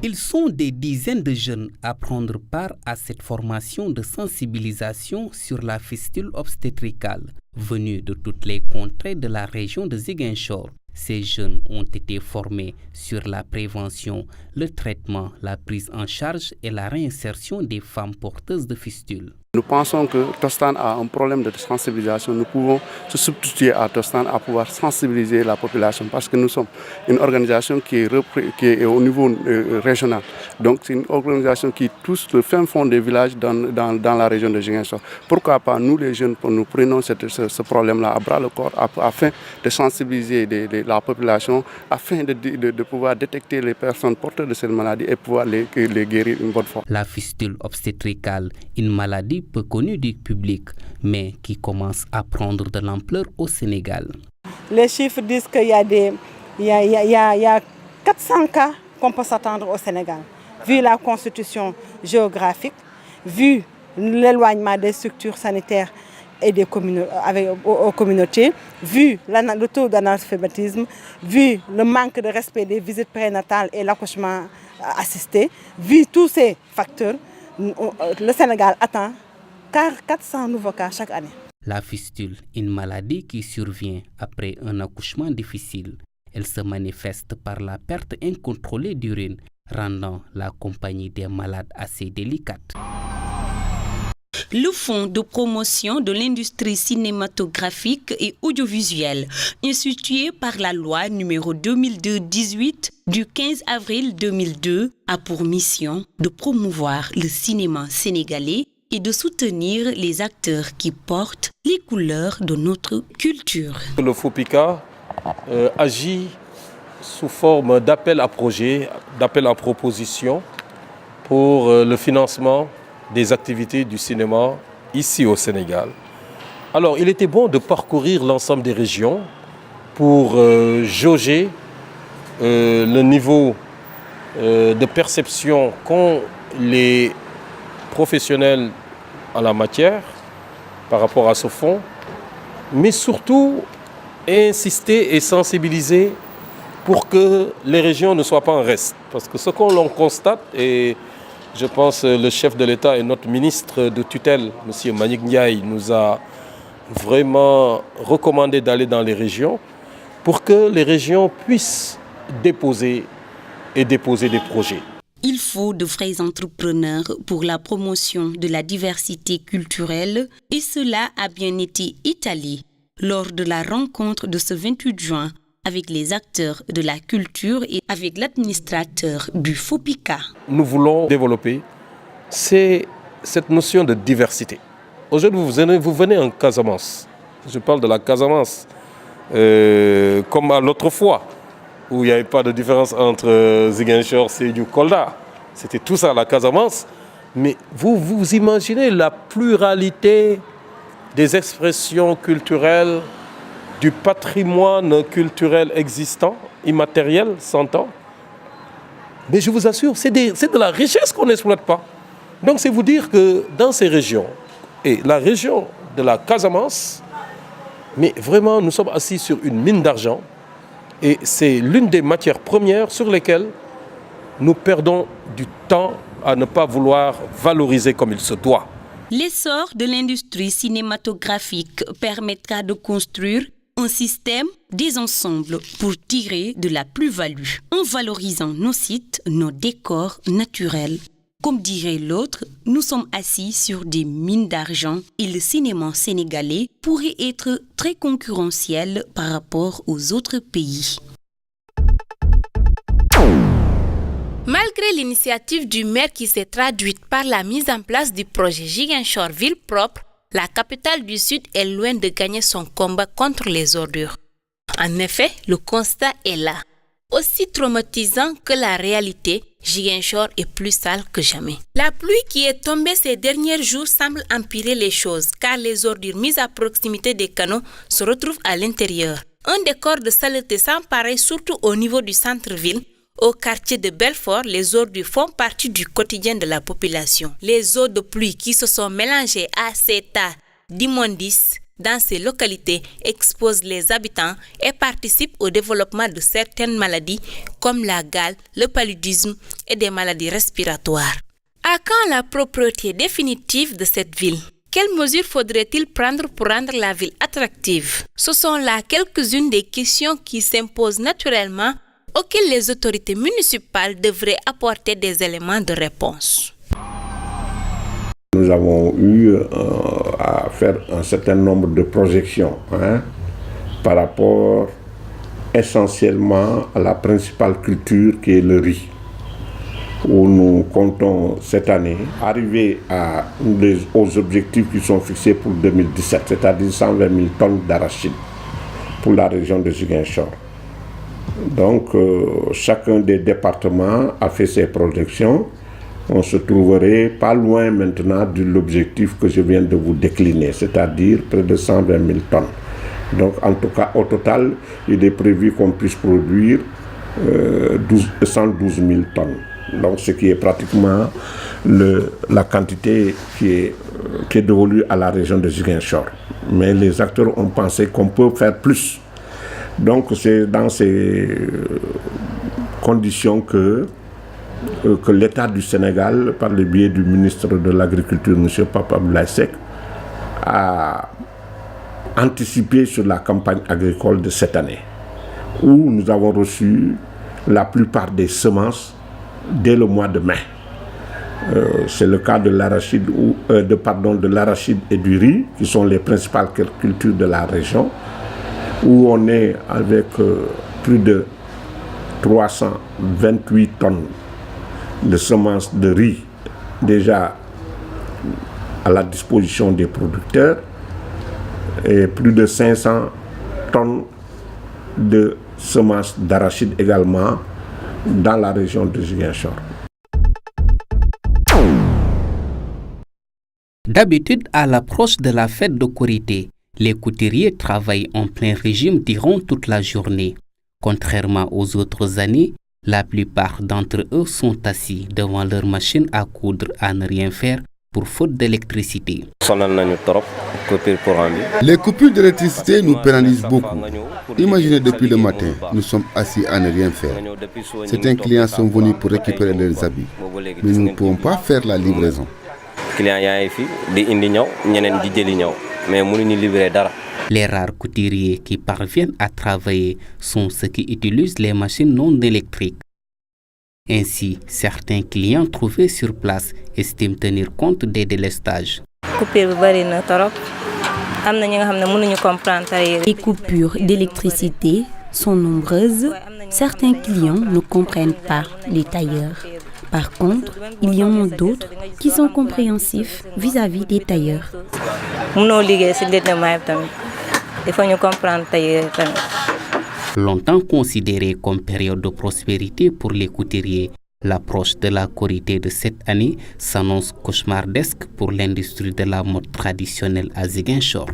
Ils sont des dizaines de jeunes à prendre part à cette formation de sensibilisation sur la fistule obstétricale, venus de toutes les contrées de la région de Ziguinchor. Ces jeunes ont été formés sur la prévention, le traitement, la prise en charge et la réinsertion des femmes porteuses de fistules. Nous pensons que Tostan a un problème de sensibilisation. Nous pouvons se substituer à Tostan à pouvoir sensibiliser la population parce que nous sommes une organisation qui est au niveau régional. Donc c'est une organisation qui touche le fin fond des villages dans la région de Ziguinchor. Pourquoi pas nous les jeunes, nous prenons ce problème-là à bras le corps afin de sensibiliser la population, afin de pouvoir détecter les personnes porteuses de cette maladie et pouvoir les guérir une bonne fois. La fistule obstétricale, une maladie peu connue du public, mais qui commence à prendre de l'ampleur au Sénégal. Les chiffres disent qu'il y a 400 cas qu'on peut s'attendre au Sénégal. Vu la constitution géographique, vu l'éloignement des structures sanitaires et aux communautés, vu le taux d'analphabétisme, vu le manque de respect des visites prénatales et l'accouchement assisté, vu tous ces facteurs, le Sénégal attend 400 nouveaux cas chaque année. La fistule, une maladie qui survient après un accouchement difficile. Elle se manifeste par la perte incontrôlée d'urine, rendant la compagnie des malades assez délicate. Le Fonds de promotion de l'industrie cinématographique et audiovisuelle, institué par la loi numéro 2002-18 du 15 avril 2002, a pour mission de promouvoir le cinéma sénégalais et de soutenir les acteurs qui portent les couleurs de notre culture. Le FOPICA agit sous forme d'appel à projet, d'appel à proposition pour le financement des activités du cinéma ici au Sénégal. Alors, il était bon de parcourir l'ensemble des régions pour jauger le niveau de perception qu'ont les professionnels en la matière par rapport à ce fonds, mais surtout insister et sensibiliser pour que les régions ne soient pas en reste. Parce que ce qu'on constate, et je pense que le chef de l'État et notre ministre de tutelle, M. Mbagnick Ndiaye, nous a vraiment recommandé d'aller dans les régions pour que les régions puissent déposer des projets. Il faut de vrais entrepreneurs pour la promotion de la diversité culturelle et cela a bien été étalé lors de la rencontre de ce 28 juin avec les acteurs de la culture et avec l'administrateur du FOPICA. Nous voulons développer cette notion de diversité. Aujourd'hui, vous venez en Casamance. Je parle de la Casamance comme à l'autre fois, où il n'y avait pas de différence entre Ziguinchor, Sédhiou, Kolda. C'était tout ça la Casamance. Mais vous imaginez la pluralité des expressions culturelles, du patrimoine culturel existant, immatériel, s'entend. Mais je vous assure, c'est de la richesse qu'on n'exploite pas. Donc c'est vous dire que dans ces régions, et la région de la Casamance, mais vraiment nous sommes assis sur une mine d'argent et c'est l'une des matières premières sur lesquelles nous perdons du temps à ne pas vouloir valoriser comme il se doit. L'essor de l'industrie cinématographique permettra de construire un système des ensembles pour tirer de la plus-value en valorisant nos sites, nos décors naturels. Comme dirait l'autre, nous sommes assis sur des mines d'argent et le cinéma sénégalais pourrait être très concurrentiel par rapport aux autres pays. Malgré l'initiative du maire qui s'est traduite par la mise en place du projet Ziguinchor Ville Propre, la capitale du Sud est loin de gagner son combat contre les ordures. En effet, le constat est là. Aussi traumatisant que la réalité, Ziguinchor est plus sale que jamais. La pluie qui est tombée ces derniers jours semble empirer les choses car les ordures mises à proximité des canaux se retrouvent à l'intérieur. Un décor de saleté sans pareil surtout au niveau du centre-ville. Au quartier de Belfort, les ordures font partie du quotidien de la population. Les eaux de pluie qui se sont mélangées à ces tas d'immondices dans ces localités exposent les habitants et participent au développement de certaines maladies comme la gale, le paludisme et des maladies respiratoires. À quand la propreté définitive de cette ville? Quelles mesures faudrait-il prendre pour rendre la ville attractive? Ce sont là quelques-unes des questions qui s'imposent naturellement auxquelles les autorités municipales devraient apporter des éléments de réponse. Nous avons eu à faire un certain nombre de projections par rapport essentiellement à la principale culture qui est le riz, où nous comptons cette année arriver aux objectifs qui sont fixés pour 2017, c'est-à-dire 120 000 tonnes d'arachide pour la région de Ziguinchor. Donc chacun des départements a fait ses projections. On se trouverait pas loin maintenant de l'objectif que je viens de vous décliner, c'est-à-dire près de 120 000 tonnes. Donc en tout cas, au total, il est prévu qu'on puisse produire 112 000 tonnes. Donc ce qui est pratiquement la quantité qui est dévolue à la région de Ziguinchor. Mais les acteurs ont pensé qu'on peut faire plus. Donc c'est dans ces conditions que l'État du Sénégal, par le biais du ministre de l'Agriculture, M. Papa Abdoulaye Seck, a anticipé sur la campagne agricole de cette année, où nous avons reçu la plupart des semences dès le mois de mai. C'est le cas de l'arachide, de l'arachide et du riz, qui sont les principales cultures de la région, où on est avec plus de 328 tonnes de semences de riz déjà à la disposition des producteurs et plus de 500 tonnes de semences d'arachide également dans la région de Ziguinchor. D'habitude, à l'approche de la fête de Korité, les couturiers travaillent en plein régime durant toute la journée. Contrairement aux autres années, la plupart d'entre eux sont assis devant leur machine à coudre à ne rien faire pour faute d'électricité. Les coupures d'électricité nous pénalisent beaucoup. Imaginez, depuis le matin, nous sommes assis à ne rien faire. Certains clients sont venus pour récupérer leurs habits, mais nous ne pouvons pas faire la livraison. Les rares couturiers qui parviennent à travailler sont ceux qui utilisent les machines non électriques. Ainsi, certains clients trouvés sur place estiment tenir compte des délestages. Les coupures d'électricité sont nombreuses. Certains clients ne comprennent pas les tailleurs. Par contre, il y en a d'autres qui sont compréhensifs vis-à-vis des tailleurs. Longtemps considérée comme période de prospérité pour les couturiers, l'approche de la Korité de cette année s'annonce cauchemardesque pour l'industrie de la mode traditionnelle à Ziguinchor.